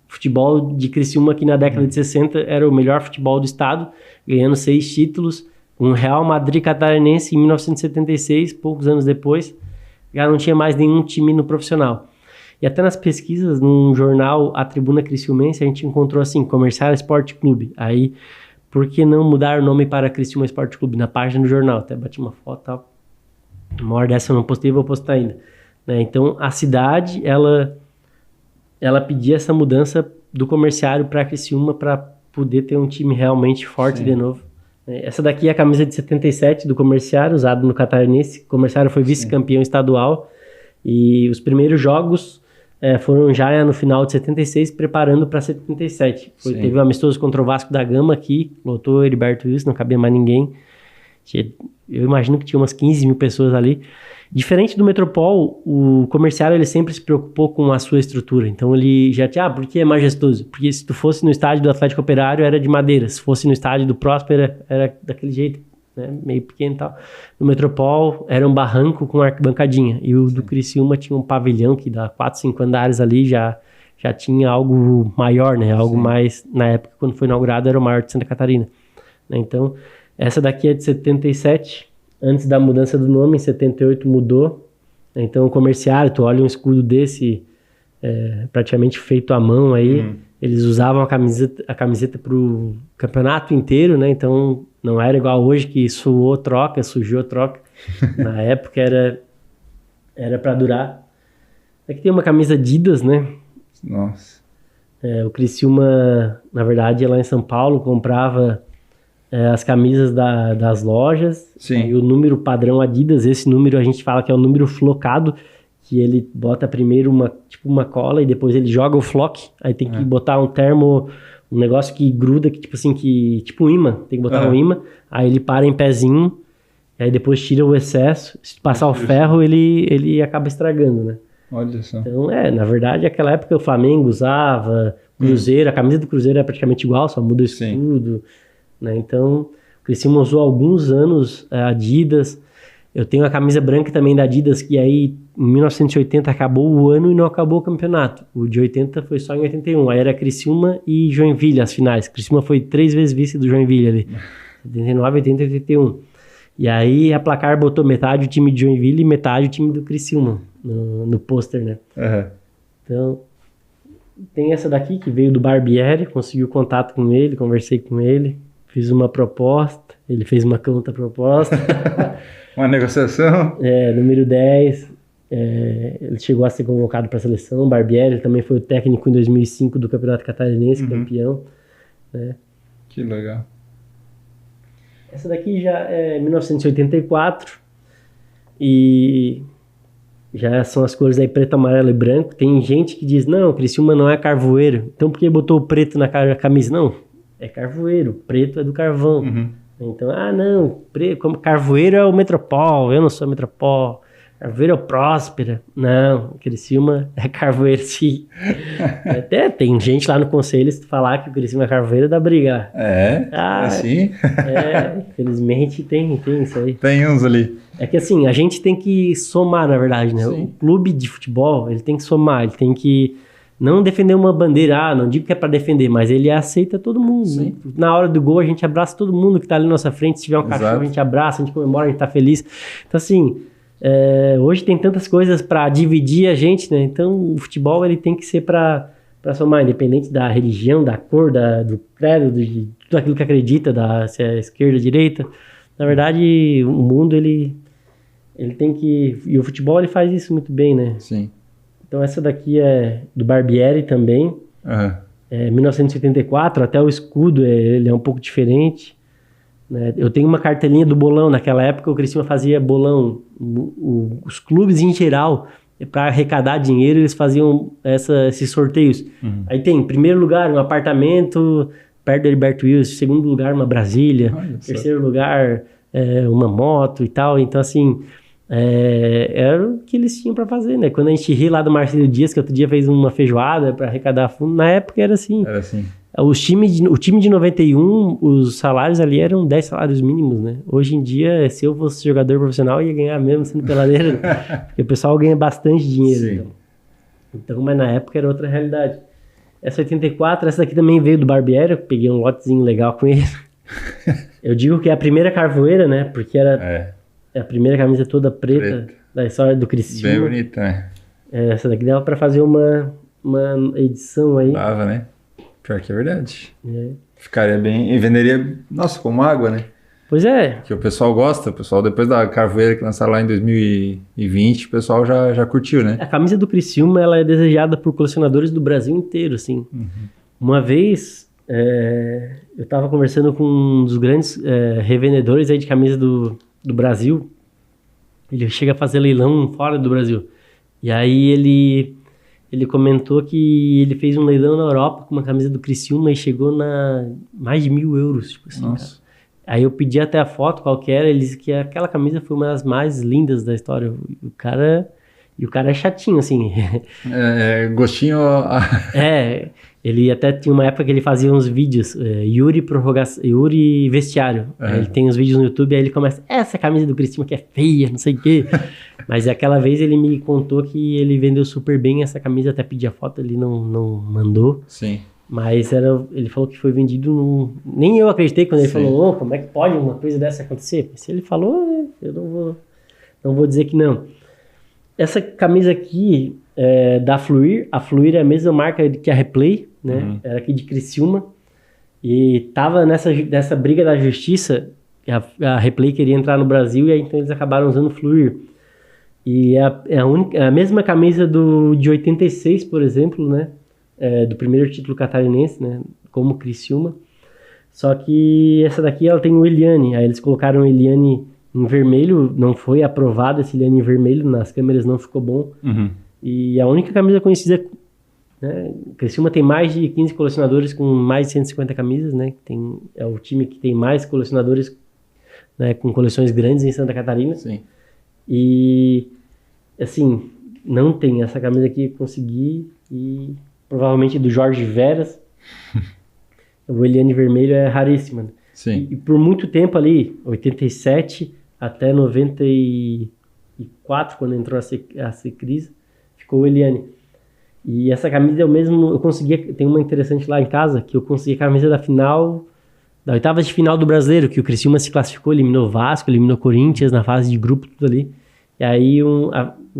O futebol de Criciúma aqui na década de 60 era o melhor futebol do estado, ganhando 6 títulos, um Real Madrid catarinense em 1976, poucos anos depois, já não tinha mais nenhum time no profissional. E até nas pesquisas, num jornal, a Tribuna Criciumense, a gente encontrou assim, Comercial Esporte Clube. Aí, por que não mudar o nome para Criciúma Esporte Clube? Na página do jornal, até bati uma foto e tal. Uma hora dessa eu não postei, vou postar ainda. Né? Então, a cidade, ela pedia essa mudança do comerciário para Criciúma para poder ter um time realmente forte de novo. Essa daqui é a camisa de 77 do comerciário, usada no Catarinense. O comerciário foi vice-campeão estadual e os primeiros jogos foram já no final de 76, preparando para 77. Teve um amistoso contra o Vasco da Gama aqui, lotou Heriberto Wilson, não cabia mais ninguém. Eu imagino que tinha umas 15 mil pessoas ali. Diferente do Metropol, o comerciário ele sempre se preocupou com a sua estrutura. Então ele já tinha, por que é majestoso? Porque se tu fosse no estádio do Atlético Operário era de madeira, se fosse no estádio do Próspero era daquele jeito, né? Meio pequeno e tal. No Metropol era um barranco com arquibancadinha, e o do Criciúma tinha um pavilhão que dá 4, 5 andares ali, já tinha algo maior, né? Algo mais, na época quando foi inaugurado era o maior de Santa Catarina. Então essa daqui é de 77, antes da mudança do nome, em 78 mudou. Então o comerciário, tu olha um escudo desse, praticamente feito à mão aí, eles usavam a camiseta pro campeonato inteiro, né? Então não era igual hoje que suou, troca, sujou, troca. Na época era para durar. Aqui tem uma camisa Adidas, né? Nossa. O Criciúma, na verdade, lá em São Paulo, comprava as camisas das lojas. Sim. E o número padrão Adidas, esse número a gente fala que é o número flocado, que ele bota primeiro uma cola e depois ele joga o flock, aí tem que botar um termo, um negócio que gruda, tipo um imã, tem que botar um imã, aí ele para em pezinho, aí depois tira o excesso, se passar o ferro ele acaba estragando, né? Olha só. Então, na verdade, naquela época o Flamengo usava, Cruzeiro, a camisa do Cruzeiro é praticamente igual, só muda o escudo, né? Então, o Criciúma usou alguns anos Adidas. Eu tenho a camisa branca também da Adidas, que aí em 1980 acabou o ano e não acabou o campeonato. O de 80 foi só em 81. Aí era Criciúma e Joinville as finais. Criciúma foi 3 vezes vice do Joinville ali. 79, 80 e 81. E aí a placar botou metade o time de Joinville e metade o time do Criciúma no pôster, né? Então, tem essa daqui que veio do Barbieri, consegui o contato com ele, conversei com ele, fiz uma proposta, ele fez uma contra-proposta. Uma negociação. Número 10. Ele chegou a ser convocado para a seleção. O Barbieri, ele também foi o técnico em 2005 do Campeonato Catarinense, campeão. Né? Que legal. Essa daqui já é 1984 e já são as cores aí preto, amarelo e branco. Tem gente que diz, não, Criciúma não é carvoeiro. Então por que botou o preto na camisa? Não, é carvoeiro. Preto é do carvão. Então, não, como carvoeiro é o Metropol. Eu não sou Metropol. Carvoeiro é o Próspera. Não, Criciúma é carvoeiro, sim. Até tem gente lá no conselho, se tu falar que o Criciúma é carvoeiro, dá briga. Assim? Infelizmente tem isso aí. Tem uns ali. É que assim, a gente tem que somar, na verdade, né? Sim. O clube de futebol, ele tem que somar, ele tem que não defender uma bandeira, não digo que é pra defender, mas ele aceita todo mundo. Né? Na hora do gol, a gente abraça todo mundo que tá ali na nossa frente, se tiver um cachorro, a gente abraça, a gente comemora, a gente tá feliz. Então assim... hoje tem tantas coisas para dividir a gente, né? Então o futebol ele tem que ser para somar, independente da religião, da cor, do credo, de tudo aquilo que acredita, se é esquerda, direita. Na verdade, o mundo ele tem que... E o futebol ele faz isso muito bem, né? Sim. Então essa daqui é do Barbieri também. 1984, até o escudo ele é um pouco diferente. Eu tenho uma cartelinha do bolão. Naquela época o Criciúma fazia bolão. Os clubes em geral, para arrecadar dinheiro, eles faziam esses sorteios. Aí tem, em primeiro lugar, um apartamento perto do Heriberto Wilson. Segundo lugar, uma Brasília. Terceiro lugar, uma moto e tal. Então assim, era o que eles tinham para fazer, né? Quando a gente ri lá do Marcelo Dias, que outro dia fez uma feijoada para arrecadar fundo, na época era assim. O time de 91, os salários ali eram 10 salários mínimos, né? Hoje em dia, se eu fosse jogador profissional, eu ia ganhar mesmo sendo peladeiro, né? Porque o pessoal ganha bastante dinheiro. Então, mas na época era outra realidade. Essa 84, essa daqui também veio do Barbieri, eu peguei um lotezinho legal com ele. Eu digo que é a primeira carvoeira, né? Porque era a primeira camisa toda preta da história do Criciúma. Bem bonita, né? Essa daqui dava pra fazer uma edição aí. Dava, né? Pior que é verdade. Ficaria bem... E venderia, nossa, como água, né? Pois é. Que o pessoal gosta. O pessoal, depois da carvoeira que lançaram lá em 2020, o pessoal já curtiu, né? A camisa do Criciúma, ela é desejada por colecionadores do Brasil inteiro, assim. Uma vez, eu tava conversando com um dos grandes revendedores aí de camisa do Brasil. Ele chega a fazer leilão fora do Brasil. E aí ele comentou que ele fez um leilão na Europa com uma camisa do Criciúma e chegou na mais de 1.000 euros, tipo assim, nossa. Cara. Aí eu pedi até a foto qual que era, ele disse que aquela camisa foi uma das mais lindas da história. O cara é chatinho, assim. Gostinho... Ele até tinha uma época que ele fazia uns vídeos, Yuri Vestiário. Ele tem uns vídeos no YouTube, aí ele começa, essa camisa do Criciúma que é feia, não sei o quê. Mas aquela vez ele me contou que ele vendeu super bem essa camisa, até pedi a foto, ele não mandou. Sim. Mas ele falou que foi vendido nem eu acreditei quando ele falou, como é que pode uma coisa dessa acontecer? Se ele falou, eu não vou dizer que não. Essa camisa aqui é da Fluir. A Fluir é a mesma marca que a Replay, né? Era aqui de Criciúma. E tava nessa briga da justiça, a Replay queria entrar no Brasil, e aí então eles acabaram usando Fluir. E é a mesma camisa de 86, por exemplo, né? Do primeiro título catarinense, né? Como Criciúma. Só que essa daqui ela tem o Eliane. Aí eles colocaram o Eliane em vermelho, não foi aprovado esse Eliane em vermelho, nas câmeras não ficou bom. E a única camisa conhecida, né? Criciúma tem mais de 15 colecionadores com mais de 150 camisas, né? É o time que tem mais colecionadores, né? Com coleções grandes em Santa Catarina. Sim. E assim, não tem essa camisa aqui, consegui, e provavelmente do Jorge Veras. O Eliane vermelho é raríssima. Né? Sim. E por muito tempo ali, 87 até 94, quando entrou a Secris, ficou o Eliane. E essa camisa eu consegui, tem uma interessante lá em casa, que eu consegui a camisa da oitava de final do Brasileiro, que o Criciúma se classificou, eliminou o Vasco, eliminou o Corinthians na fase de grupo, tudo ali. E aí o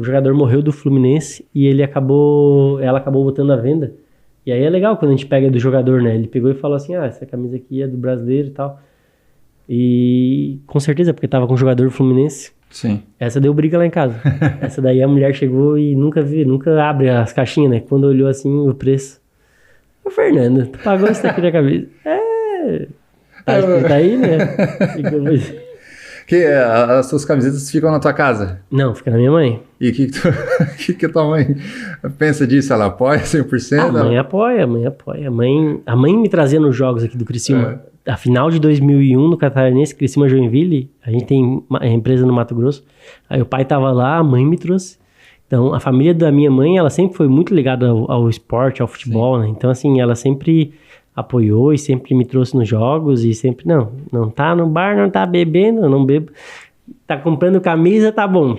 jogador morreu do Fluminense e ela acabou botando à venda. E aí é legal quando a gente pega do jogador, né? Ele pegou e falou assim, essa camisa aqui é do Brasileiro e tal. E com certeza, porque tava com o jogador do Fluminense. Sim. Essa deu briga lá em casa. Essa daí a mulher chegou e nunca abre as caixinhas, né? Quando olhou assim o preço. Ô, Fernando, tu pagou isso aqui na cabeça? Tá escrito aí, né? As suas camisetas ficam na tua casa? Não, fica na minha mãe. E o que a tua mãe pensa disso? Ela apoia 100%? A mãe apoia, a mãe apoia. A mãe me trazia nos jogos aqui do Criciúma. A final de 2001, no Catarinense, Criciúma Joinville, a gente tem uma empresa no Mato Grosso. Aí o pai tava lá, a mãe me trouxe. Então, a família da minha mãe, ela sempre foi muito ligada ao esporte, ao futebol, né? Então, assim, ela sempre apoiou e sempre me trouxe nos jogos e sempre, não tá no bar, não tá bebendo, eu não bebo. Tá comprando camisa, tá bom.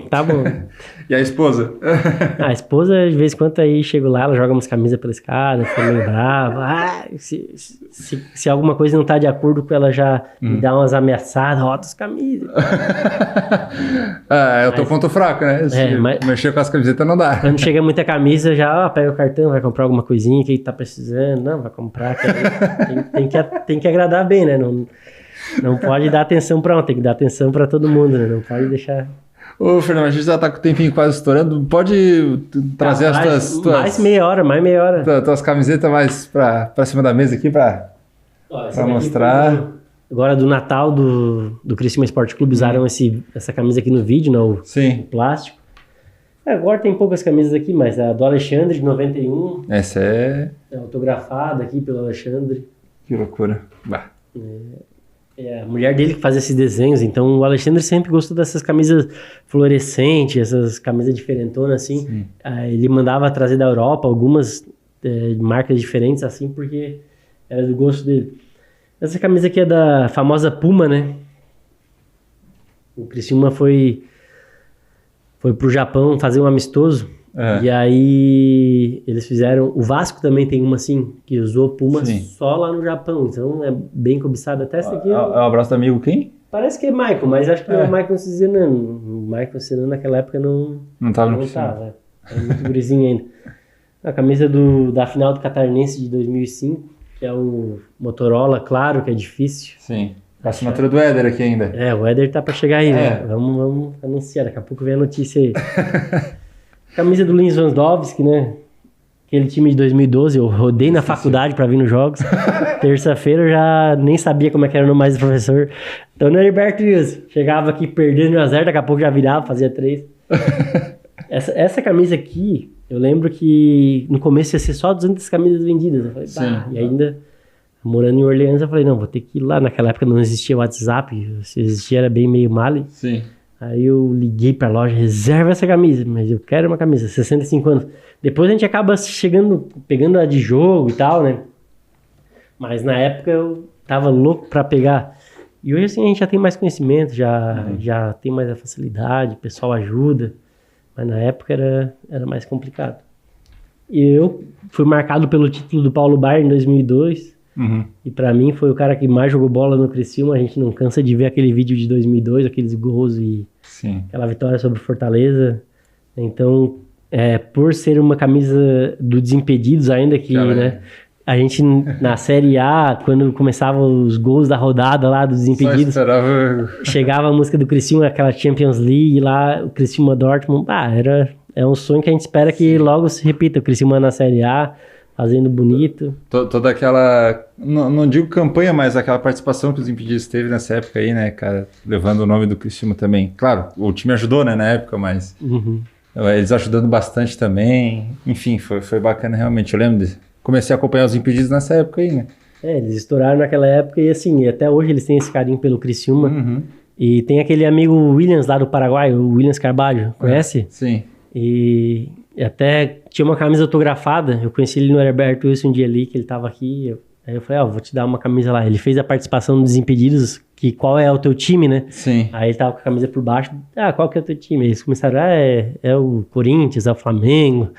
E a esposa? A esposa, de vez em quando, aí chego lá, ela joga umas camisas pela escada, fica meio brava. Se alguma coisa não tá de acordo com ela, já me dá umas ameaçadas, rota as camisas. É o teu ponto fraco, né? Mexer com as camisetas não dá. Quando chega muita camisa, já pega o cartão, vai comprar alguma coisinha que tá precisando. Não, vai comprar. Tem que agradar bem, né? Não pode dar atenção pra um, tem que dar atenção pra todo mundo, né? Não pode deixar... Ô, Fernando, a gente já tá com o tempinho quase estourando. Pode trazer as tuas... Mais meia hora. Tuas camisetas mais pra cima da mesa aqui pra mostrar. Agora do Natal do Criciúma Esporte Clube usaram essa camisa aqui no vídeo, né? O plástico. Agora tem poucas camisas aqui, mas a do Alexandre, de 91. Essa é autografada aqui pelo Alexandre. Que loucura. Bah. É a mulher dele que faz esses desenhos, então o Alexandre sempre gostou dessas camisas fluorescentes, essas camisas diferentonas assim. Ele mandava trazer da Europa algumas marcas diferentes assim, porque era do gosto dele. Essa camisa aqui é da famosa Puma, né? O Criciúma foi pro Japão fazer um amistoso. E aí eles fizeram... O Vasco também tem uma assim, que usou Puma só lá no Japão. Então é bem cobiçado. Até essa aqui... É o abraço do amigo quem? Parece que é Michael, mas acho que é o Michael Cizinano. O Michael Cizinano naquela época não tava no Criciúma. Era muito gurizinho ainda. A camisa da final do Catarinense de 2005, que é o Motorola, claro que é difícil. Sim. A assinatura do Éder aqui ainda. O Éder tá pra chegar aí, né? Vamos anunciar. Daqui a pouco vem a notícia aí. Camisa do Lins Vansdovski, né? Aquele time de 2012, eu rodei na faculdade pra vir nos jogos. Terça-feira eu já nem sabia como é que era o nome mais do professor. Então, no Heriberto Wilson, chegava aqui perdendo 1-0, daqui a pouco já virava, fazia 3. Essa camisa aqui, eu lembro que no começo ia ser só 200 camisas vendidas. Eu falei, e ainda, morando em Orleans, eu falei, não, vou ter que ir lá. Naquela época não existia WhatsApp, se existia era bem meio male. Sim. Aí eu liguei pra loja, reserva essa camisa, mas eu quero uma camisa, 65 anos. Depois a gente acaba pegando a de jogo e tal, né? Mas na época eu tava louco pra pegar. E hoje assim a gente já tem mais conhecimento, já tem mais a facilidade, o pessoal ajuda. Mas na época era mais complicado. E eu fui marcado pelo título do Paulo Baier em 2002. E pra mim foi o cara que mais jogou bola no Criciúma. A gente não cansa de ver aquele vídeo de 2002, aqueles gols e aquela vitória sobre o Fortaleza. Então, por ser uma camisa do Desimpedidos ainda que, né, a gente na Série A, quando começavam os gols da rodada lá dos Desimpedidos, chegava a música do Criciúma, aquela Champions League lá, o Criciúma Dortmund. É um sonho que a gente espera que logo se repita, o Criciúma na Série A, fazendo bonito. Toda aquela, não digo campanha, mas aquela participação que os Impedidos teve nessa época aí, né, cara, levando o nome do Criciúma também. Claro, o time ajudou, né, na época, mas eles ajudando bastante também. Enfim, foi bacana realmente. Eu lembro comecei a acompanhar os Impedidos nessa época aí, né. Eles estouraram naquela época e assim, até hoje eles têm esse carinho pelo Criciúma. E tem aquele amigo Williams lá do Paraguai, o Williams Carvalho, conhece? Sim. E até tinha uma camisa autografada, eu conheci ele no Heriberto Wilson um dia ali, que ele tava aqui, aí eu falei, vou te dar uma camisa lá. Ele fez a participação dos Desimpedidos, que qual é o teu time, né? Sim. Aí ele tava com a camisa por baixo, qual que é o teu time? Aí eles começaram, é o Corinthians, é o Flamengo.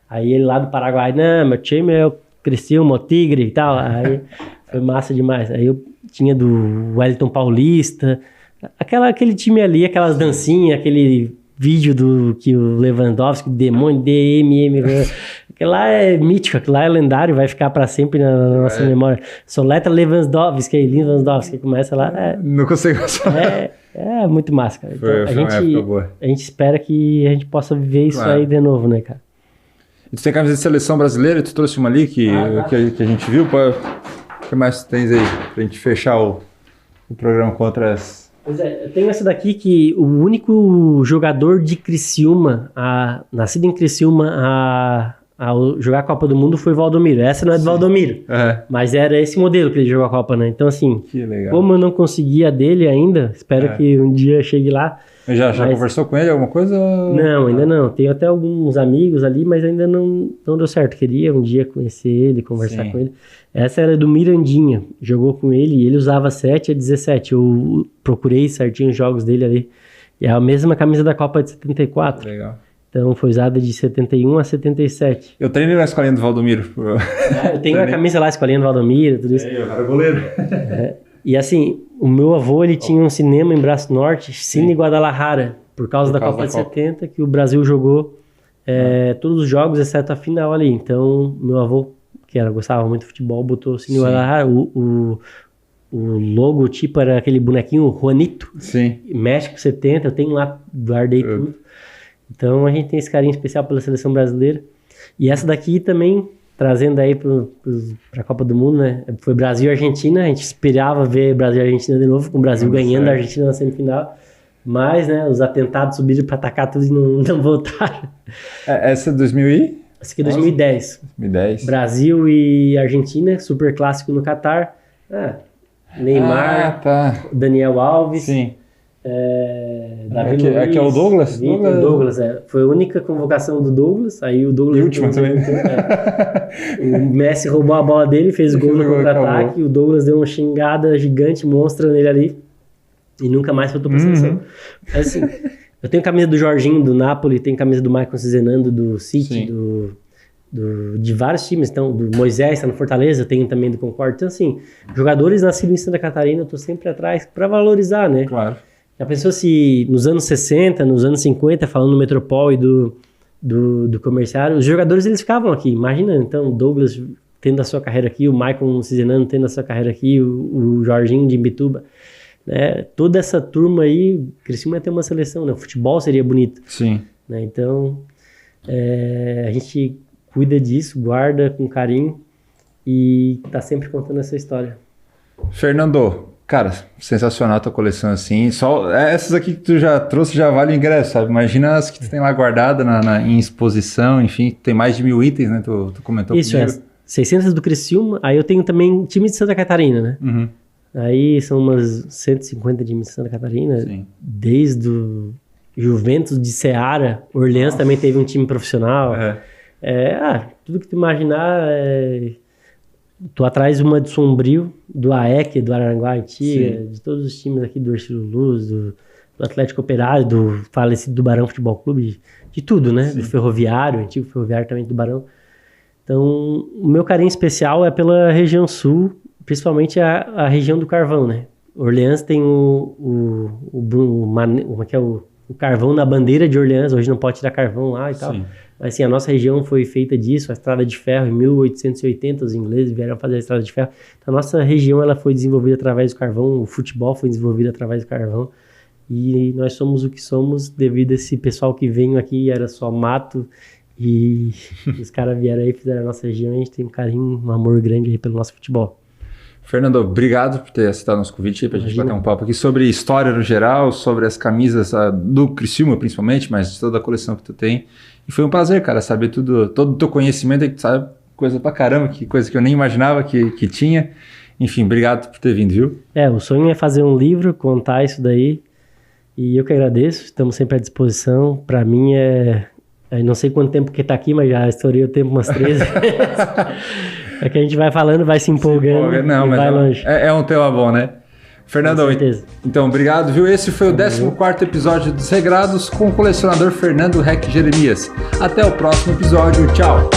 Aí ele lá do Paraguai, não, meu time é o Criciúma, o Tigre e tal. Aí foi massa demais. Aí eu tinha do Wellington Paulista, aquele time ali, aquelas dancinhas, aquele vídeo que o Lewandowski, Demônio, DMM, Aquilo lá é mítico, aquilo lá é lendário, vai ficar pra sempre na nossa memória. Soletra Lewandowski, começa lá. Não consigo falar. É muito massa, cara. Então, Foi uma época boa. A gente espera que a gente possa viver isso aí de novo, né, cara? E tu tem camisa de seleção brasileira, tu trouxe uma ali que a gente viu. O que mais tu tens aí pra gente fechar o programa com outras... Pois é, eu tenho essa daqui que o único jogador de Criciúma, nascido em Criciúma, a jogar a Copa do Mundo foi o Valdomiro. Essa não é do Valdomiro, mas era esse modelo que ele jogou a Copa, né? Então, assim, como eu não consegui a dele ainda, espero que um dia chegue lá. Já conversou com ele alguma coisa? Não, ainda não. Tenho até alguns amigos ali, mas ainda não deu certo. Queria um dia conhecer ele, conversar com ele. Essa era do Mirandinha, jogou com ele e ele usava 7 a 17. Eu procurei certinho os jogos dele ali. E é a mesma camisa da Copa de 74. Legal. Então foi usada de 71 a 77. Eu treinei na escolinha do Valdomiro. Eu tenho a camisa lá, escolinha do Valdomiro, tudo isso. Eu era goleiro. E assim, o meu avô, ele tinha um cinema em Braço Norte, Cine Guadalajara, por causa da Copa de 70, que o Brasil jogou todos os jogos, exceto a final ali. Então, meu avô, que gostava muito de futebol, botou o Cine Guadalajara. O logotipo era aquele bonequinho Juanito. Sim. México 70, eu tenho lá, guardei tudo. Então, a gente tem esse carinho especial pela seleção brasileira. E essa daqui também... Trazendo aí para a Copa do Mundo, né? Foi Brasil e Argentina. A gente esperava ver Brasil e Argentina de novo, com o Brasil ganhando a Argentina na semifinal. Mas, né, os atentados subiram para atacar tudo e não voltaram. Essa é 2000 e? Essa aqui é 2010. 2010. Brasil e Argentina, super clássico no Catar. Neymar, Daniel Alves. Sim. Davi Luiz, aqui é o Douglas? Douglas, Foi a única convocação do Douglas. Aí o Douglas... E última também. O Messi roubou a bola dele, fez o gol no contra-ataque. O Douglas deu uma xingada gigante, monstra nele ali. E nunca mais voltou pra seleção. Mas assim, eu tenho camisa do Jorginho, do Napoli. Tenho camisa do Maicon Cizenando, do City, de vários times. Então, do Moisés, tá no Fortaleza. Eu tenho também do Concorde. Então, assim, jogadores nascidos em Santa Catarina, eu tô sempre atrás pra valorizar, né? Claro. Já pensou se nos anos 60, nos anos 50, falando do Metropol e do Comerciário, os jogadores eles ficavam aqui. Imagina, então, o Douglas tendo a sua carreira aqui, o Maicon Cizenando tendo a sua carreira aqui, o Jorginho de Imbituba. Né? Toda essa turma aí, Criciúma ia ter uma seleção, né? O futebol seria bonito. Sim. Né? Então, a gente cuida disso, guarda com carinho e tá sempre contando essa história. Fernando, cara, sensacional a tua coleção assim. Só essas aqui que tu já trouxe já vale o ingresso, sabe? Imagina as que tu tem lá guardada em exposição, enfim, tem mais de 1000 itens, né? Tu comentou isso, comigo. 600 do Criciúma, aí eu tenho também time de Santa Catarina, né? Uhum. Aí são umas 150 times de Santa Catarina, desde o Juventus de Ceará, Orleans também teve um time profissional. Tudo que tu imaginar, tu atrás uma de Sombrio, do AEC, do Araranguá Antiga, de todos os times aqui do Ercílio Luz, do Atlético Operário, do falecido do Barão Futebol Clube, de tudo, né? Sim. Do Ferroviário, antigo Ferroviário também do Barão. Então, o meu carinho especial é pela região sul, principalmente a região do carvão, né? Orleans tem o carvão na bandeira de Orleans, hoje não pode tirar carvão lá e tal. Mas assim, a nossa região foi feita disso, a estrada de ferro, em 1880 os ingleses vieram fazer a estrada de ferro. Então, a nossa região ela foi desenvolvida através do carvão, o futebol foi desenvolvido através do carvão. E nós somos o que somos devido a esse pessoal que veio aqui, era só mato, e os caras vieram aí e fizeram a nossa região, e a gente tem um carinho, um amor grande aí pelo nosso futebol. Fernando, obrigado por ter aceitado nosso convite aí pra gente bater um papo aqui sobre história no geral, sobre as camisas do Criciúma principalmente, mas de toda a coleção que tu tem. E foi um prazer, cara, saber todo o teu conhecimento aí, que tu sabe coisa pra caramba, coisa que eu nem imaginava que tinha. Enfim, obrigado por ter vindo, viu? O sonho é fazer um livro, contar isso daí, e eu que agradeço, estamos sempre à disposição. Pra mim eu não sei quanto tempo que tá aqui, mas já estourei o tempo umas 13 vezes. É que a gente vai falando, vai se empolgando e vai longe. É um tema bom, né? Fernando, então, obrigado, viu? Esse foi o 14º episódio dos Regrados com o colecionador Fernando Rec Jeremias. Até o próximo episódio. Tchau!